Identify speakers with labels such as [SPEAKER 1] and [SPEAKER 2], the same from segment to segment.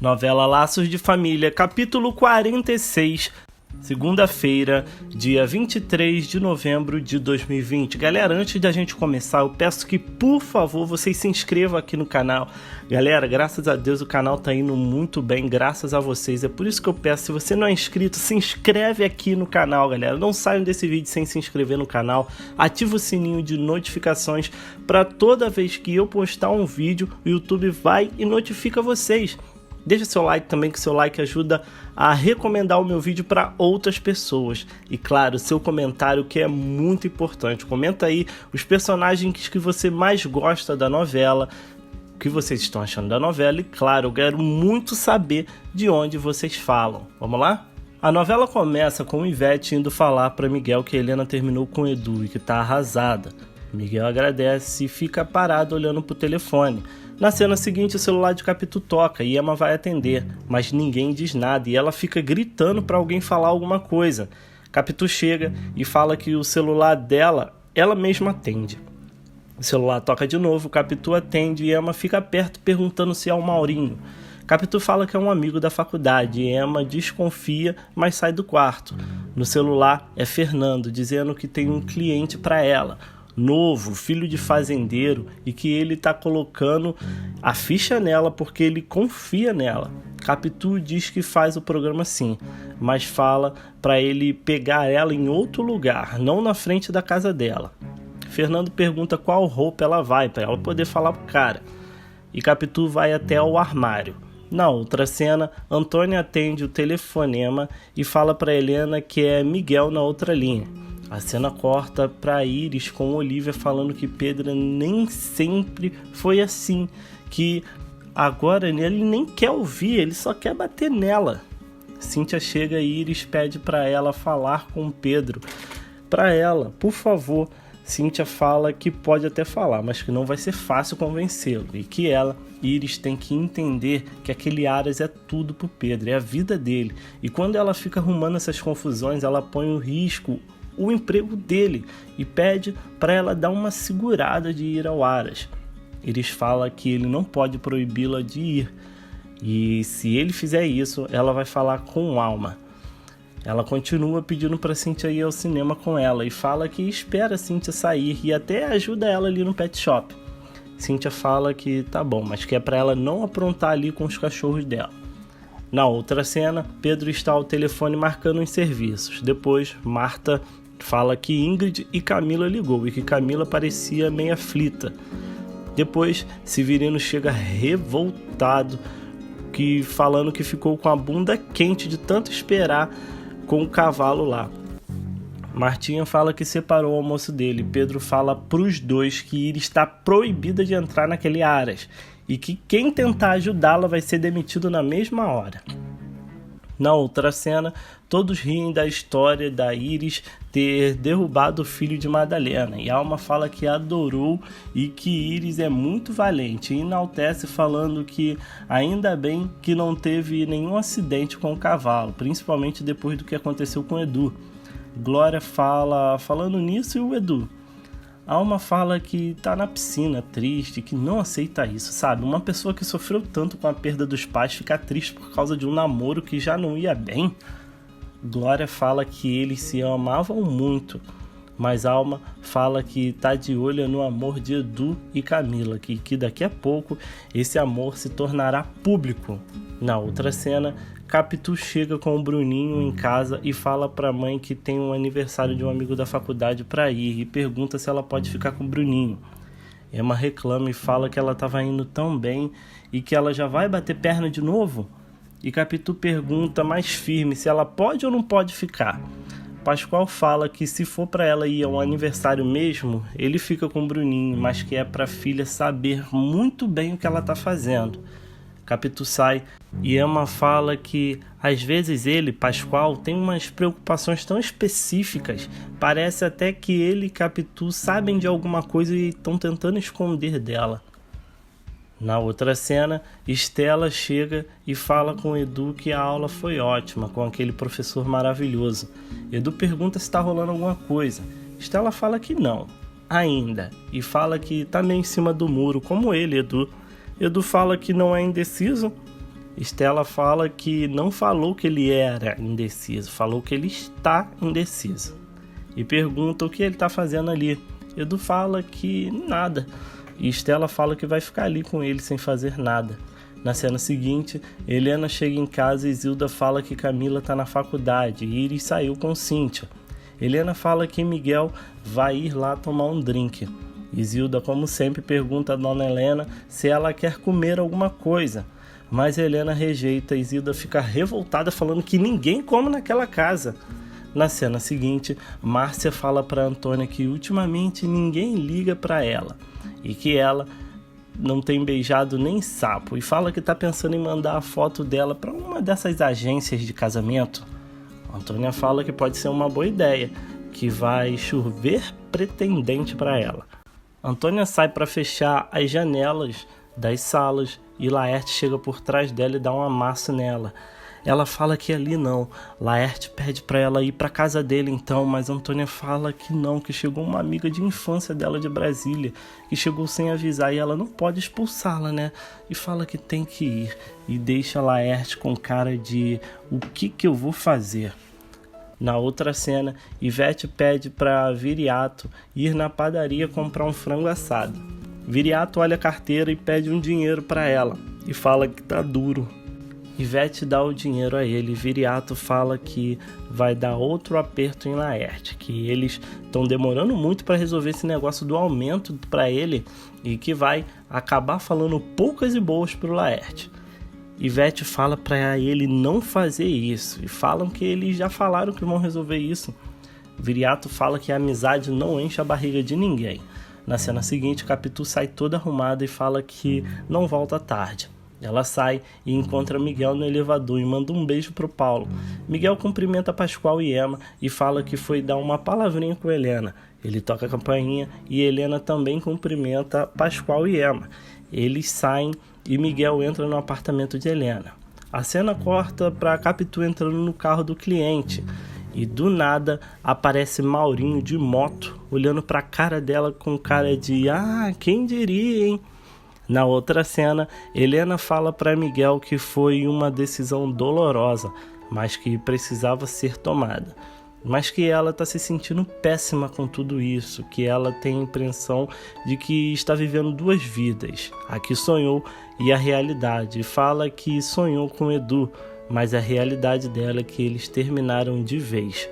[SPEAKER 1] Novela Laços de Família, capítulo 46, segunda-feira, dia 23 de novembro de 2020. Galera, antes da gente começar, eu peço que, por favor, vocês se inscrevam aqui no canal. Galera, graças a Deus o canal tá indo muito bem, graças a vocês. É por isso que eu peço, se você não é inscrito, se inscreve aqui no canal, galera. Não saiam desse vídeo sem se inscrever no canal. Ativa o sininho de notificações para toda vez que eu postar um vídeo, o YouTube vai e notifica vocês. Deixa seu like também, que seu like ajuda a recomendar o meu vídeo para outras pessoas. E claro, seu comentário, que é muito importante. Comenta aí os personagens que você mais gosta da novela, o que vocês estão achando da novela. E claro, eu quero muito saber de onde vocês falam. Vamos lá? A novela começa com Ivete indo falar para Miguel que a Helena terminou com o Edu e que tá arrasada. Miguel agradece e fica parado olhando pro telefone. Na cena seguinte, o celular de Capitu toca e Emma vai atender, mas ninguém diz nada e ela fica gritando para alguém falar alguma coisa. Capitu chega e fala que o celular dela, ela mesma atende. O celular toca de novo, Capitu atende e Emma fica perto perguntando se é o Maurinho. Capitu fala que é um amigo da faculdade e Emma desconfia, mas sai do quarto. No celular é Fernando dizendo que tem um cliente para ela, novo, filho de fazendeiro, e que ele tá colocando a ficha nela porque ele confia nela. Capitu diz que faz o programa sim, mas fala para ele pegar ela em outro lugar, não na frente da casa dela. Fernando pergunta qual roupa ela vai, para ela poder falar pro cara. E Capitu vai até o armário. Na outra cena, Antônia atende o telefonema e fala para Helena que é Miguel na outra linha. A cena corta para Iris com Olivia falando que Pedro nem sempre foi assim, que agora ele nem quer ouvir, ele só quer bater nela. Cíntia chega e Iris pede para ela falar com Pedro. Para ela, por favor. Cíntia fala que pode até falar, mas que não vai ser fácil convencê-lo e que ela, Iris, tem que entender que aquele Aras é tudo pro Pedro, é a vida dele. E quando ela fica arrumando essas confusões, ela põe em risco o emprego dele e pede para ela dar uma segurada de ir ao Aras. Iris fala que ele não pode proibi-la de ir e se ele fizer isso, ela vai falar com Alma. Ela continua pedindo para Cíntia ir ao cinema com ela e fala que espera Cíntia sair e até ajuda ela ali no pet shop. Cíntia fala que tá bom, mas que é para ela não aprontar ali com os cachorros dela. Na outra cena, Pedro está ao telefone marcando os serviços. Depois, Marta fala que Ingrid e Camila ligou e que Camila parecia meio aflita. Depois, Severino chega revoltado, falando que ficou com a bunda quente de tanto esperar com o cavalo lá. Martinha fala que separou o almoço dele. Pedro fala pros dois que Iris está proibida de entrar naquele Aras e que quem tentar ajudá-la vai ser demitido na mesma hora. Na outra cena, todos riem da história da Iris ter derrubado o filho de Madalena e Alma fala que adorou e que Iris é muito valente e enaltece falando que ainda bem que não teve nenhum acidente com o cavalo, principalmente depois do que aconteceu com o Edu. Glória falando nisso e o Edu. Alma fala que tá na piscina, triste, que não aceita isso, sabe? Uma pessoa que sofreu tanto com a perda dos pais ficar triste por causa de um namoro que já não ia bem. Glória fala que eles se amavam muito, mas Alma fala que tá de olho no amor de Edu e Camila, que daqui a pouco esse amor se tornará público. Na outra cena, Capitu chega com o Bruninho em casa e fala pra mãe que tem um aniversário de um amigo da faculdade pra ir e pergunta se ela pode ficar com o Bruninho. Emma reclama e fala que ela tava indo tão bem e que ela já vai bater perna de novo. E Capitu pergunta mais firme se ela pode ou não pode ficar. Pascoal fala que se for pra ela ir ao aniversário mesmo, ele fica com o Bruninho, mas que é pra filha saber muito bem o que ela tá fazendo. Capitu sai e Emma fala que às vezes ele, Pascoal, tem umas preocupações tão específicas. Parece até que ele e Capitu sabem de alguma coisa e estão tentando esconder dela. Na outra cena, Estela chega e fala com Edu que a aula foi ótima, com aquele professor maravilhoso. Edu pergunta se está rolando alguma coisa. Estela fala que não, ainda, e fala que está meio em cima do muro, como ele, Edu. Edu fala que não é indeciso Estela fala que não falou que ele era indeciso, falou que ele está indeciso. E pergunta o que ele está fazendo ali. Edu fala que nada. E Estela fala que vai ficar ali com ele sem fazer nada. Na cena seguinte, Helena chega em casa e Zilda fala que Camila está na faculdade e Iris saiu com Cíntia. Helena fala que Miguel vai ir lá tomar um drink. E Zilda, como sempre, pergunta a Dona Helena se ela quer comer alguma coisa. Mas Helena rejeita e Zilda fica revoltada falando que ninguém come naquela casa. Na cena seguinte, Márcia fala para Antônia que ultimamente ninguém liga para ela e que ela não tem beijado nem sapo e fala que está pensando em mandar a foto dela para uma dessas agências de casamento. Antônia fala que pode ser uma boa ideia, que vai chover pretendente para ela. Antônia sai para fechar as janelas das salas e Laerte chega por trás dela e dá um amasso nela. Ela fala que ali não. Laerte pede para ela ir para casa dele então, mas Antônia fala que não, que chegou uma amiga de infância dela de Brasília, que chegou sem avisar e ela não pode expulsá-la, né? E fala que tem que ir e deixa Laerte com cara de o que eu vou fazer. Na outra cena, Ivete pede para Viriato ir na padaria comprar um frango assado. Viriato olha a carteira e pede um dinheiro para ela e fala que tá duro. Ivete dá o dinheiro a ele. Viriato fala que vai dar outro aperto em Laerte, que eles estão demorando muito para resolver esse negócio do aumento para ele e que vai acabar falando poucas e boas pro Laerte. Ivete fala para ele não fazer isso e falam que eles já falaram que vão resolver isso. Viriato fala que a amizade não enche a barriga de ninguém. Na cena seguinte, Capitu sai toda arrumada e fala que não volta tarde. Ela sai e encontra Miguel no elevador e manda um beijo pro Paulo. Miguel cumprimenta Pascoal e Emma e fala que foi dar uma palavrinha com Helena. Ele toca a campainha e Helena também cumprimenta Pascoal e Emma. Eles saem e Miguel entra no apartamento de Helena. A cena corta para Capitu entrando no carro do cliente. E do nada aparece Maurinho de moto, olhando para a cara dela com cara de quem diria, hein? Na outra cena, Helena fala para Miguel que foi uma decisão dolorosa, mas que precisava ser tomada. Mas que ela está se sentindo péssima com tudo isso, que ela tem a impressão de que está vivendo duas vidas, a que sonhou e a realidade. Fala que sonhou com Edu, mas a realidade dela é que eles terminaram de vez.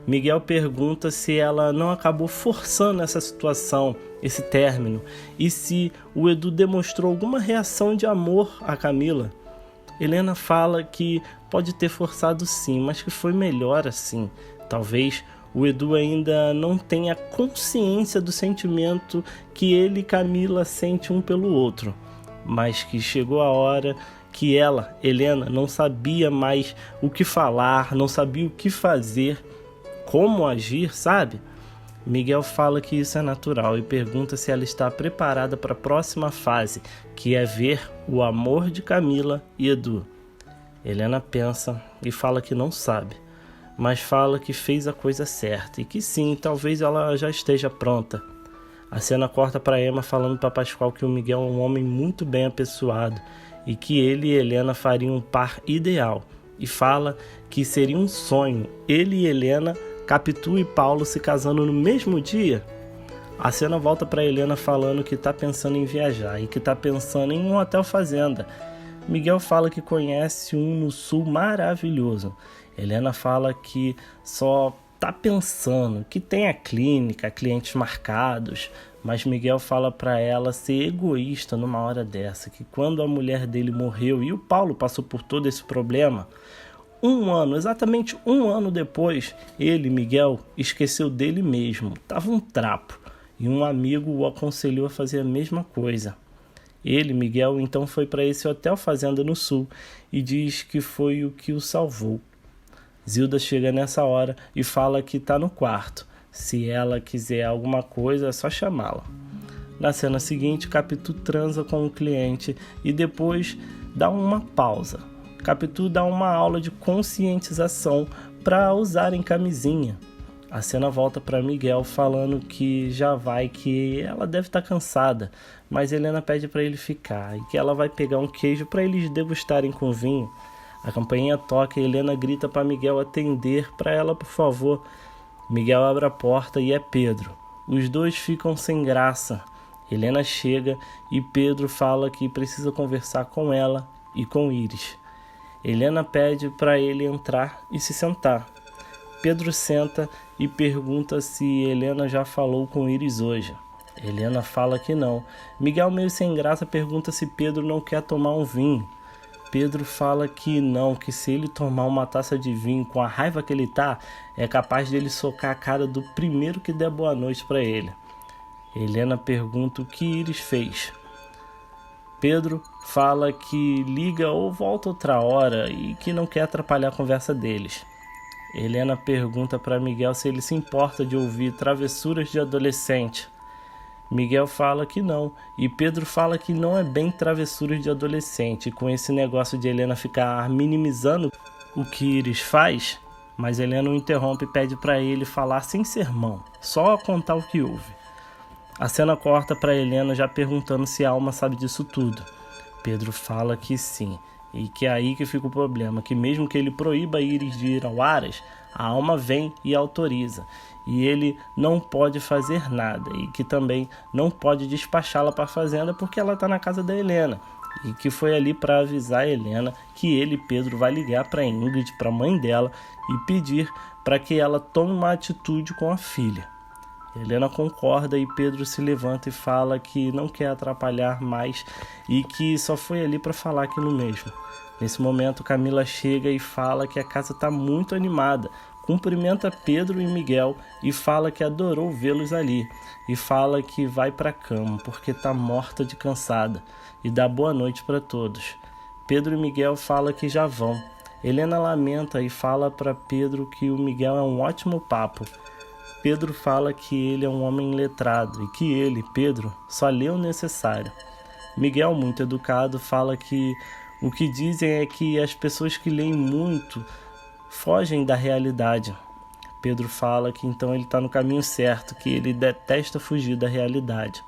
[SPEAKER 1] Miguel pergunta se ela não acabou forçando essa situação, esse término, e se o Edu demonstrou alguma reação de amor a Camila. Helena fala que pode ter forçado sim, mas que foi melhor assim. Talvez o Edu ainda não tenha consciência do sentimento que ele e Camila sentem um pelo outro, mas que chegou a hora que ela, Helena, não sabia mais o que falar, não sabia o que fazer, como agir, sabe? Miguel fala que isso é natural e pergunta se ela está preparada para a próxima fase, que é ver o amor de Camila e Edu. Helena pensa e fala que não sabe, mas fala que fez a coisa certa e que sim, talvez ela já esteja pronta. A cena corta para Emma falando para Pascoal que o Miguel é um homem muito bem apessoado e que ele e Helena fariam um par ideal, e fala que seria um sonho ele e Helena, Capitu e Paulo se casando no mesmo dia. A cena volta para Helena falando que está pensando em viajar e que está pensando em um hotel fazenda. Miguel fala que conhece um no sul maravilhoso. Helena fala que só está pensando, que tem a clínica, clientes marcados, mas Miguel fala para ela ser egoísta numa hora dessa, que quando a mulher dele morreu e o Paulo passou por todo esse problema, exatamente um ano depois, ele, Miguel, esqueceu dele mesmo, estava um trapo, e um amigo o aconselhou a fazer a mesma coisa. Ele, Miguel, então foi para esse hotel fazenda no sul e diz que foi o que o salvou. Zilda chega nessa hora e fala que está no quarto. Se ela quiser alguma coisa, é só chamá-la. Na cena seguinte, Capitu transa com o cliente e depois dá uma pausa. Capitu dá uma aula de conscientização para usarem camisinha. A cena volta para Miguel falando que já vai, que ela deve estar cansada, mas Helena pede para ele ficar e que ela vai pegar um queijo para eles degustarem com vinho. A campainha toca e Helena grita para Miguel atender para ela, por favor. Miguel abre a porta e é Pedro. Os dois ficam sem graça. Helena chega e Pedro fala que precisa conversar com ela e com Iris. Helena pede para ele entrar e se sentar. Pedro senta e pergunta se Helena já falou com Iris hoje. Helena fala que não. Miguel, meio sem graça, pergunta se Pedro não quer tomar um vinho. Pedro fala que não, que se ele tomar uma taça de vinho com a raiva que ele tá, é capaz dele socar a cara do primeiro que der boa noite para ele. Helena pergunta o que Iris fez. Pedro fala que liga ou volta outra hora e que não quer atrapalhar a conversa deles. Helena pergunta para Miguel se ele se importa de ouvir travessuras de adolescente. Miguel fala que não, e Pedro fala que não é bem travessuras de adolescente, com esse negócio de Helena ficar minimizando o que Iris faz, mas Helena o interrompe e pede para ele falar sem sermão, só contar o que houve. A cena corta para Helena já perguntando se a Alma sabe disso tudo. Pedro fala que sim, e que é aí que fica o problema, que mesmo que ele proíba Iris de ir ao Aras, a Alma vem e autoriza, e ele não pode fazer nada, e que também não pode despachá-la para a fazenda porque ela está na casa da Helena, e que foi ali para avisar a Helena que ele, Pedro, vai ligar para Ingrid, para a mãe dela, e pedir para que ela tome uma atitude com a filha. Helena concorda e Pedro se levanta e fala que não quer atrapalhar mais e que só foi ali para falar aquilo mesmo. Nesse momento, Camila chega e fala que a casa está muito animada, cumprimenta Pedro e Miguel e fala que adorou vê-los ali e fala que vai para a cama porque está morta de cansada e dá boa noite para todos. Pedro e Miguel falam que já vão. Helena lamenta e fala para Pedro que o Miguel é um ótimo papo. Pedro fala que ele é um homem letrado e que ele, Pedro, só lê o necessário. Miguel, muito educado, fala que o que dizem é que as pessoas que leem muito fogem da realidade. Pedro fala que então ele está no caminho certo, que ele detesta fugir da realidade.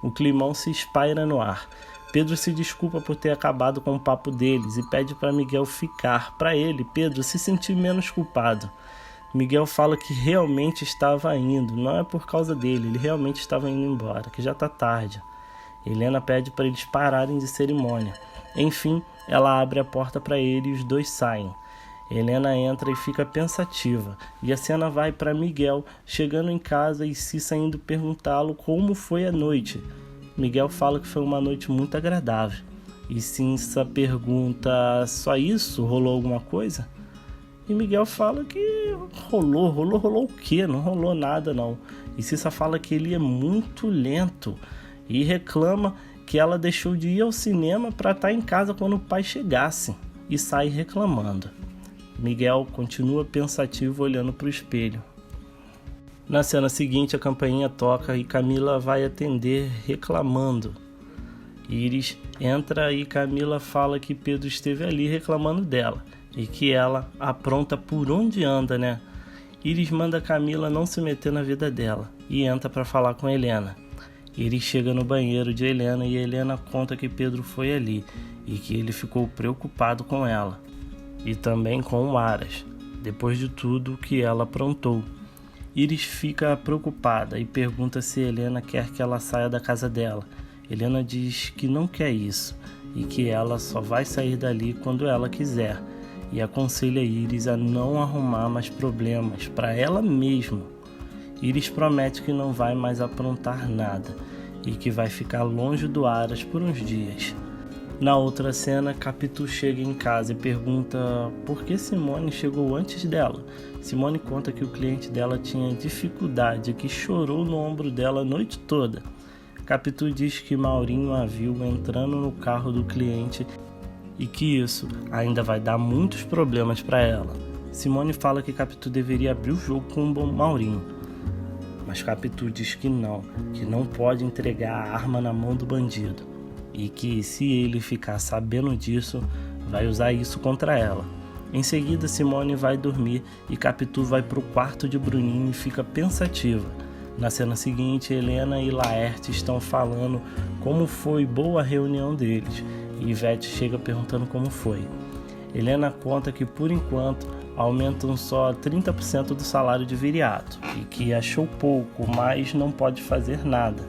[SPEAKER 1] O climão se espalha no ar. Pedro se desculpa por ter acabado com o papo deles e pede para Miguel ficar, para ele, Pedro, se sentir menos culpado. Miguel fala que realmente estava indo, não é por causa dele, ele realmente estava indo embora, que já está tarde. Helena pede para eles pararem de cerimônia. Enfim, ela abre a porta para ele e os dois saem. Helena entra e fica pensativa, e a cena vai para Miguel chegando em casa e Cissa indo perguntá-lo como foi a noite. Miguel fala que foi uma noite muito agradável, e Cissa pergunta, só isso? Rolou alguma coisa? E Miguel fala que rolou o quê? Não rolou nada não. E Cissa fala que ele é muito lento e reclama que ela deixou de ir ao cinema para estar em casa quando o pai chegasse e sai reclamando. Miguel continua pensativo olhando para o espelho. Na cena seguinte a campainha toca e Camila vai atender reclamando. Iris entra e Camila fala que Pedro esteve ali reclamando dela. E que ela apronta por onde anda, né? Iris manda Camila não se meter na vida dela e entra para falar com Helena. Iris chega no banheiro de Helena e Helena conta que Pedro foi ali e que ele ficou preocupado com ela e também com o Aras, depois de tudo que ela aprontou. Iris fica preocupada e pergunta se Helena quer que ela saia da casa dela. Helena diz que não quer isso e que ela só vai sair dali quando ela quiser. E aconselha Iris a não arrumar mais problemas para ela mesma. Iris promete que não vai mais aprontar nada e que vai ficar longe do Aras por uns dias. Na outra cena, Capitu chega em casa e pergunta por que Simone chegou antes dela. Simone conta que o cliente dela tinha dificuldade e que chorou no ombro dela a noite toda. Capitu diz que Maurinho a viu entrando no carro do cliente e que isso ainda vai dar muitos problemas para ela. Simone fala que Capitu deveria abrir o jogo com o Maurinho, mas Capitu diz que não pode entregar a arma na mão do bandido e que se ele ficar sabendo disso, vai usar isso contra ela. Em seguida, Simone vai dormir e Capitu vai pro quarto de Bruninho e fica pensativa. Na cena seguinte, Helena e Laerte estão falando como foi boa a reunião deles e Ivete chega perguntando como foi. Helena conta que por enquanto aumentam só 30% do salário de Viriato e que achou pouco, mas não pode fazer nada.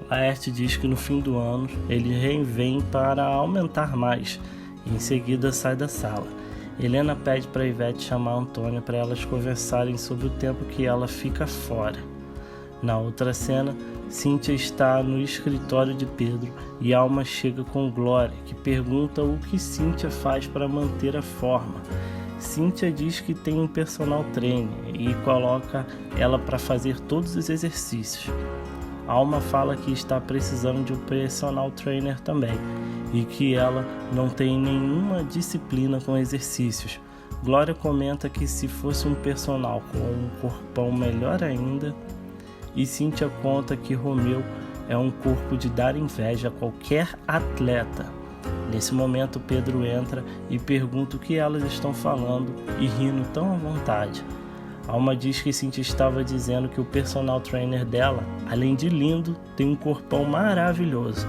[SPEAKER 1] Laerte diz que no fim do ano ele revém para aumentar mais e em seguida sai da sala. Helena pede para Ivete chamar Antônia para elas conversarem sobre o tempo que ela fica fora. Na outra cena, Cíntia está no escritório de Pedro e Alma chega com Glória, que pergunta o que Cíntia faz para manter a forma. Cíntia diz que tem um personal trainer e coloca ela para fazer todos os exercícios. Alma fala que está precisando de um personal trainer também e que ela não tem nenhuma disciplina com exercícios. Glória comenta que se fosse um personal com um corpão melhor ainda. E Cíntia conta que Romeu é um corpo de dar inveja a qualquer atleta. Nesse momento Pedro entra e pergunta o que elas estão falando e rindo tão à vontade. Alma diz que Cíntia estava dizendo que o personal trainer dela, além de lindo, tem um corpão maravilhoso.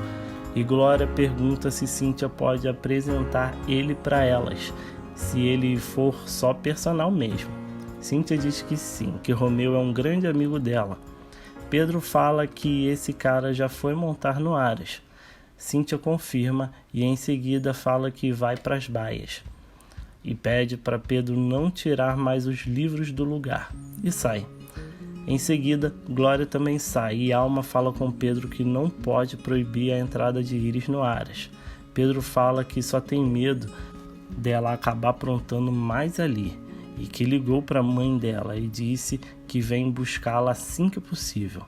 [SPEAKER 1] E Glória pergunta se Cíntia pode apresentar ele para elas, se ele for só personal mesmo. Cíntia diz que sim, que Romeu é um grande amigo dela. Pedro fala que esse cara já foi montar no Aras. Cíntia confirma e em seguida fala que vai para as baias. E pede para Pedro não tirar mais os livros do lugar. E sai. Em seguida, Glória também sai e Alma fala com Pedro que não pode proibir a entrada de Iris no Aras. Pedro fala que só tem medo dela acabar aprontando mais ali e que ligou para a mãe dela e disse que vem buscá-la assim que possível.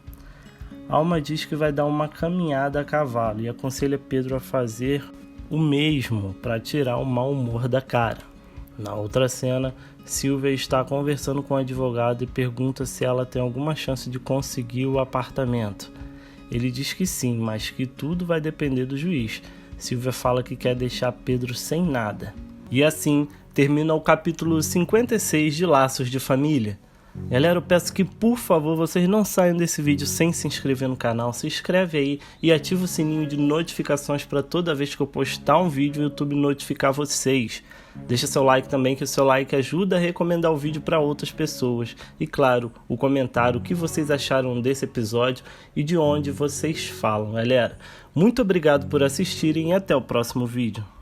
[SPEAKER 1] Alma diz que vai dar uma caminhada a cavalo e aconselha Pedro a fazer o mesmo para tirar o mau humor da cara. Na outra cena, Silvia está conversando com o advogado e pergunta se ela tem alguma chance de conseguir o apartamento. Ele diz que sim, mas que tudo vai depender do juiz. Silvia fala que quer deixar Pedro sem nada. E assim termina o capítulo 56 de Laços de Família. Galera, eu peço que por favor vocês não saiam desse vídeo sem se inscrever no canal. Se inscreve aí e ativa o sininho de notificações para toda vez que eu postar um vídeo o YouTube notificar vocês. Deixa seu like também, que o seu like ajuda a recomendar o vídeo para outras pessoas. E claro, o comentário, o que vocês acharam desse episódio e de onde vocês falam, galera. Muito obrigado por assistirem e até o próximo vídeo.